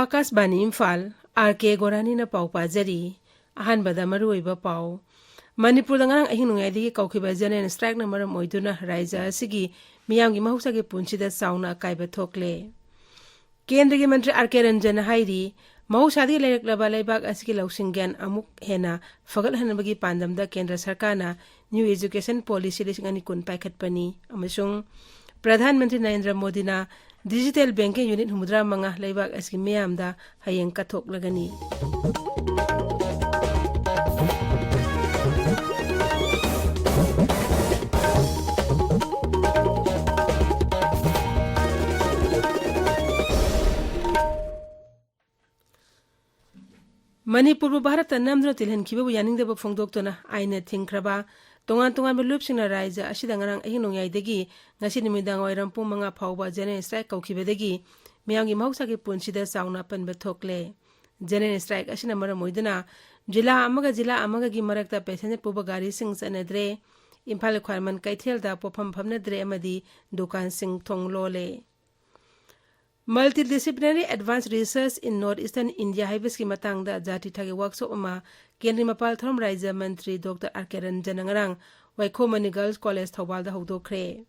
Akashvani Imphal R.k Gorani na pau pajari ahanbada maruoiba pau Manipur ngarang ahin nungaidi kaukiba janen strike na maram oiduna raija asigi miyamgi mahusagi punchida sauna kaiba thokle Kendra Mantri R.k Ranjan hairi mahusadi lailaklaba laibak asigi lausingyan amuk hena fagal hanabagi pandamda Kendra Sarkarna New Education Policy lisingani kun paikhatpani amasung Pradhan Mantri Narendra Modi na Digital Banking Unit humudra mga laibak asigi miyamda hayeng kathoklagani Manipur Bharat namdra tilhan kiba yaning deba phongdoktona aina thingkraba tongan belupsingna raija asida ngarang ahinong yaidegi ngasi nimidang oiram pung mga phawba jene strike kaukibedegi miyamgi mahusagi punsida sauna panba thokle jene strike asina maram moiduna jila amaga gi marakta passenger puba gari sing sanadre Imphal khwarman kaithelda pofam phamnadre amadi dukan sing thonglole Multidisciplinary Advanced Research in Northeastern India Haibaski Matangda Jati Thagi Workshop Ama Kendri Mapal Throm Raija Mantri Dr. R.k Ranjan ngarang Wahengbam Girls College Thawbalda hawdokre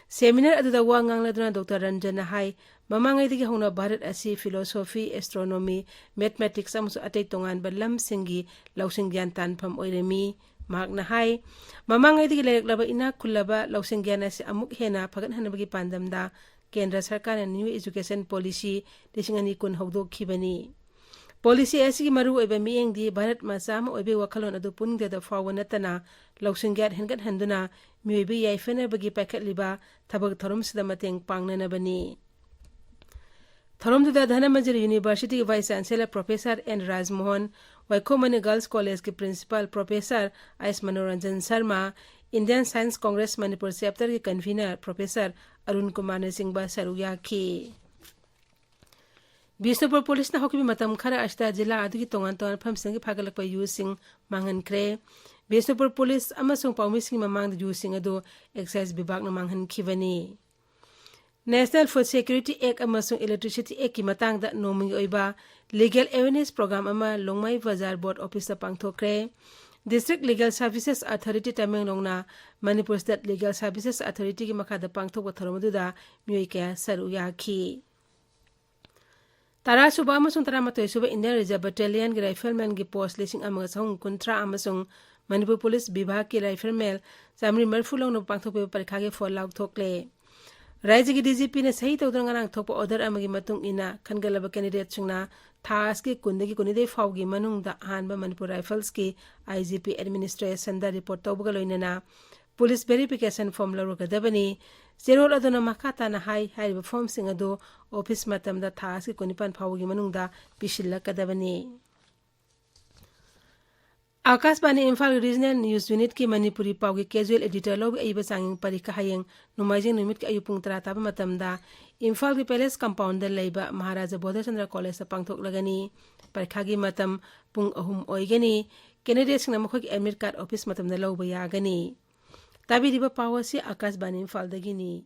Seminar aduda wa ngangladuna Dr. Ranjan hai mamangaidagi hawna Bharat asi philosophy astronomy mathematics amsu atay tongan balam singi lausingyan tanpham oiremi Magna hai mamangaidagi lailaklaba ina kullaba lausingyan asi amuk hena phagat hanabagi pandamda Kendra Sarkar and New Education Policy lisingani kun hawdok khibani Policy asigi maru oiba miengdi Bharat masam oibe wakhalon adu puningda da fawanatana lausingyat hengat handuna mioibe yaifena bagi paikhatliba thabak thorom sida mateng pangnana bani Thorom da Dhanamajari University Vice Chancellor Professor N. Rajmohan Wahengbam Girls College के Principal Professor S. Manoranjan Sharma Indian Science Congress Manipur Chapter के Convener Professor Arun Kumar Singba Saruya ki Bisnupur Police na hokibi matam khara ashta jila adugi tongan phamsingi phagalakpa yusing mangan kre Bisnupur Police amasung paumising mamang yusing adu excise bibak na manghan khibani National Food Security Act amasung Electricity Act ki matang da noming oiba Legal Awareness Program ama Longmai Bazar Board Office pangthokre District Legal Services Authority Tamenglongna Manipur State Legal Services Authority ki makhada pangthokwa thoromaduda mioi kaya saruya ki Tara suba amasung taramatoi suba Indian Reserve Battalion ki rifleman ki post lising amaga sahung kuntra amasung Manipur Police Bibhag ki rifleman samri marfulong no pangthokpe parikha ki fallout thokle Raija ki DGP ne sahi tawdang ngarang thokpa order amagi matung ina khangalaba candidate sungna thas ki kundagi kunide fawgi manungda hanba Manipur Rifles ki IGP administration da report tawbaga loinana police verification form larugadabani zerol aduna makata na hai form singado office matamda thas ki kunipan fawgi manungda pisillakadabani Akashbani Imphal Regional News Unit ki Manipuri Paugi Casual Editor Log Aiba Sanging Parika Hayeng Numaijing Numit ki Ayupung Tarataba Matamda Imphal ki Palace Compound da Laiba Maharaja Bodha Chandra College sa Pangthok Lagani Parikha gi matam pung ahum oigani Candidates sing namakho ki admit card office matam da lawba yagani Tabi diba pawasi Akashbani Imphal dagini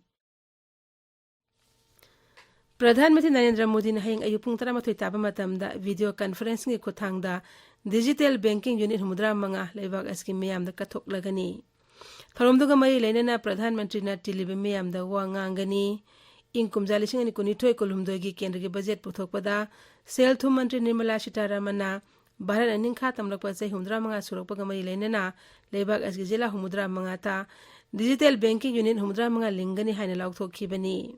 Pradhan Mantri Narendra Modi na hayeng Ayupung Taramathoy taba matamda video conferencing ki kuthangda Digital Banking Unit humudra mga laibag aski miyamda kathoklagani Tharomduga mai lainana Pradhan Mantri na tilibe miyamda wa ngangani Inkumja lising ani kunithoy kolhumdogi kendra ki budget puthokpada Sel Thum Mantri Nirmala Sitaramana Bharat aningkha tamlakpa chai humudra mga surakpaga mai lainana laibag aski jila humudra mga ta Digital Banking Unit humudra mga lingani haina laukthokkhibani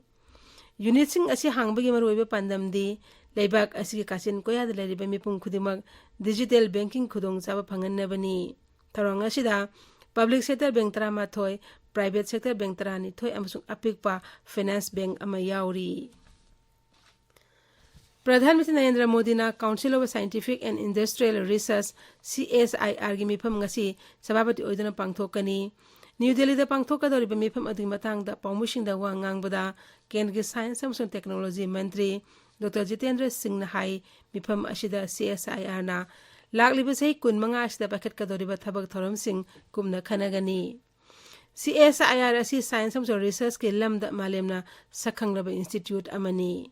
Unit sing asi hangbagi maruibe pandamdi Laibak asigi kasin koya da lariba mipung kudimak digital banking kudong saba pangannabani. Tarong asida public sector bank tarama thoy, private sector bank tarani thoy amasung apikpa finance bank ama yauri. Pradhan Mantri Narendra Modi na Council of Scientific and Industrial Research CSIR gi mifam ngasi sababati oidana pangthokani. New Delhi da pangthokadori ba mifam adu matang da paumushing da wa ngangbada Kendra Science and Technology Mantri Dr. Jitendra Singh na hai mifam asida CSIR na lakliba sahi kun manga asida paket kadoriba thabak thorom sing kumna khanagani CSIR asi science and research ke lamda malemna sakhangraba institute amani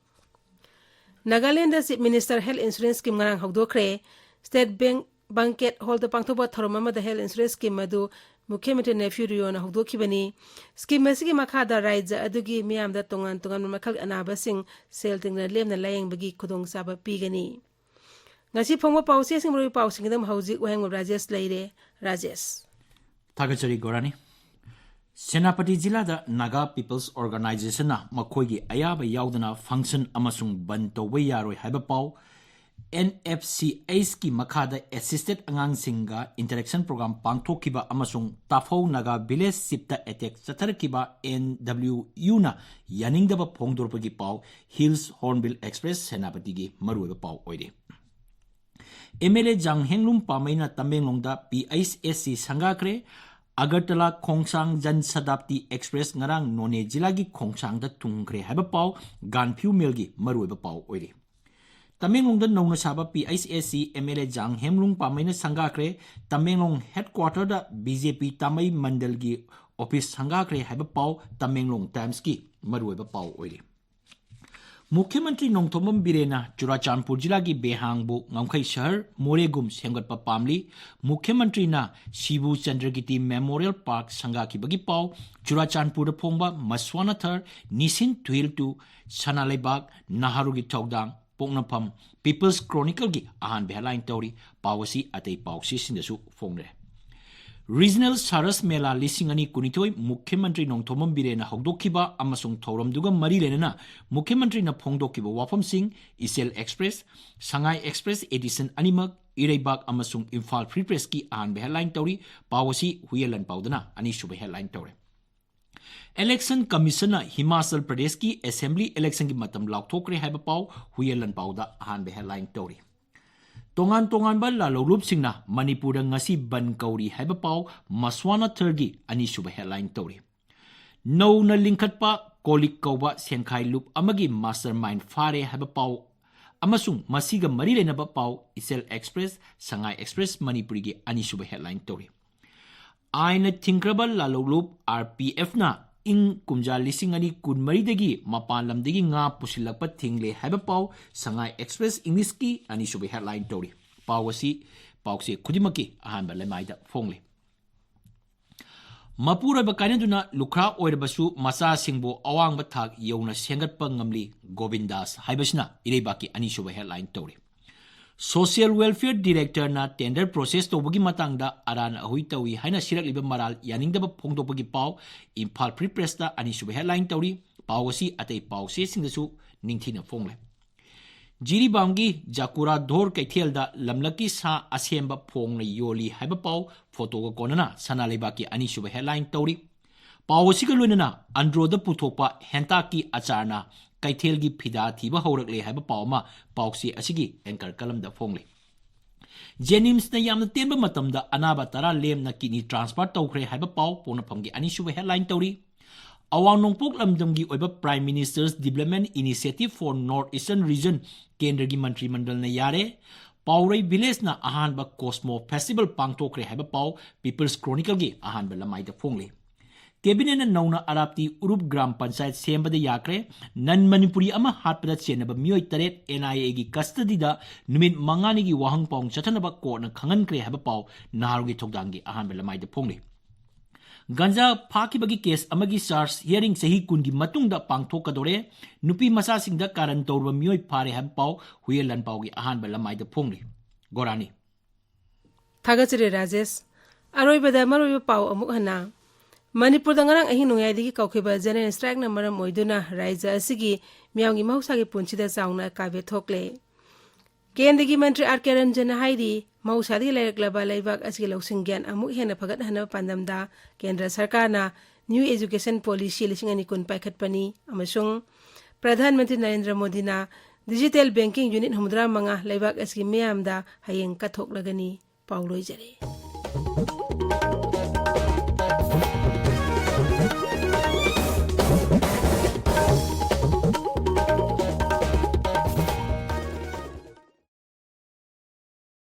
Nagaland Chief Minister Health Insurance Scheme ngarang hawdokre State Bank Banquet Hall da pangthoba thorom amada Health Insurance Scheme adu Mukhyamantri Nephew Riona hawdokhibani scheme asigi makhada raija adugi miyamda tongan makhal anaba sing sel tingna lemna layeng bagi khudong saba pigani ngasi phongwa pause sing roi pause ngdam hawjik Wahengbam Rajesh leire Rajesh Thagachari Gorani Senapati Jilla da Naga People's Organization na makhoigi ayaba yaudana function amasung ban tawbe yaroi haiba pau NFCA's ki makhada assisted angang singa interaction program pangthokiba amasung Tafau Naga village sipta attack chatharkiba NWU na yaningdaba phongdorpagi pau Hills Hornbill Express Senapati gi maruiba pau oide MLA Jang Henglum Pamaina Tamenglongda PISC sangakre Agartala Khongsang Jan Sadapti Express ngarang None Jilagi Khongsang da tungkre haba pau Ganphu Melgi maruiba pau oide Tamenglong da nongna saba PISC MLA Jang Henglum Pamaina sangakre Tamenglong headquarter da BJP Tamai Mandal gi office sangakre haba pau Tamenglong Times ki maruiba pau oide Mukhyamantri Nongthomam Birena Churachandpur Jilla gi Behangbu Ngamkhai Shahar Moregum Semgatpa Pamli Mukhyamantri na Shibu Chandragiti Memorial Park Sangaki bagi pau Churachandpur da phongba Maswana Thar Nisin Twil tu Sanalebak Naharu gi Thogdang Pongnapam People's Chronicle gi ahan behaline tori pawasi atei pausi sindasu phongre Regional Saras Mela Lisingani Kunitoi Mukhyamantri Nongthomam Birena Hogdokhiba amasung Thoramduga Mari Lenana Mukhyamantri na Phongdokhiba Wafam Singh Isel Express Sangai Express Edition Animak Ireibak amasung Imphal Free Press ki ahan headline tori pawasi huyelan paudana ani shuba headline tori Election Commission Himachal Pradesh ki Assembly election ki matam laukthokre haiba paw huyelan pauda ahan headline tori Tongan ba lalolup singna Manipur ngasi ban kauri haiba pau Maswana Thirgi ani suba headline tori No na lingkhat pa kolik kauba senkhai loop amagi mastermind fare haiba pau amasung masiga mari lena ba pau Isel Express Sangai Express Manipuri gi ani suba headline tori Aina thinkraba lalolup RPF na ing kumja lisingani kunmari dagi mapan lam dagi nga pusilakpa thingle haiba pau Sangai Express English ki ani subi headline tori pawasi pause khudimaki ahanba lemaida phongle Mapura ba kanaduna lukra oirabasu masa singbo awang ba thak yona sengatpa ngamli Govindas haibasna irebaki ani subi headline tori Social Welfare Director na tender process to bugi matangda aran ahui tawi haina sirak liba maral yaningdaba phongdopagi paw Imphal Free Press da ani suba headline tauri pawasi atei pawse singdasu ningthina phongle Jiri Bamgi Jakura Dhor Kaithel da lamlaki sa asemba phongna yoli haiba paw photo ga konana sanalebaki ani suba headline tauri pawasi ga loinana androda puthopa hentaki acharna Kaithelgi Phida Thiba Haurakle haiba pawma pawsi asigi anchor kalam da phongle Jenims na yamna temba matamda anaba tara lem na kidney transplant tawkhre haiba paw pona phamgi ani suba headline tawri Awang Nongpok lamdamgi oiba Prime Minister's Development Initiative for Northeastern Region Kendragi Mantri Mandal na yare Paurai Village na ahanba Cosmo Festival pangthokre haiba paw People's Chronicle gi ahanba lamai da phongle Cabinet na nauna arapti Urup Gram Panchayat sembada yakre nan Manipuri ama hatpada chenaba mioi taret NIA gi custody da numit mangani gi wahang pong chathanaba ko na khangan kre haba paw naharugi thokdangi ahanba lamai da phongle Ganja phakibagi case amagi charge hearing sahi kungi matungda pangthokadore nupi masa singda karan torba mioi phare haba paw huyelan paw gi ahanba lamai da phongle Gorani Thagachire Rajesh aroibada maroiba paw amuk hana Manipur da ngarang ahi nungai digi kaukhiba general strike na maram oiduna raija asigi miyangi mahusagi punchida chauna kabe thokle Kendagi Mantri R.k Gorani mahusadi laiklaba laibak asigi lausing gyan amuk hena phagat hana pandamda Kendra Sarkar na New Education Policy lisingani kun paikhatpani amasung Pradhan Mantri Narendra Modi na Digital Banking Unit humdra manga laibak asigi miyamda hayeng kathoklagani pauloi jare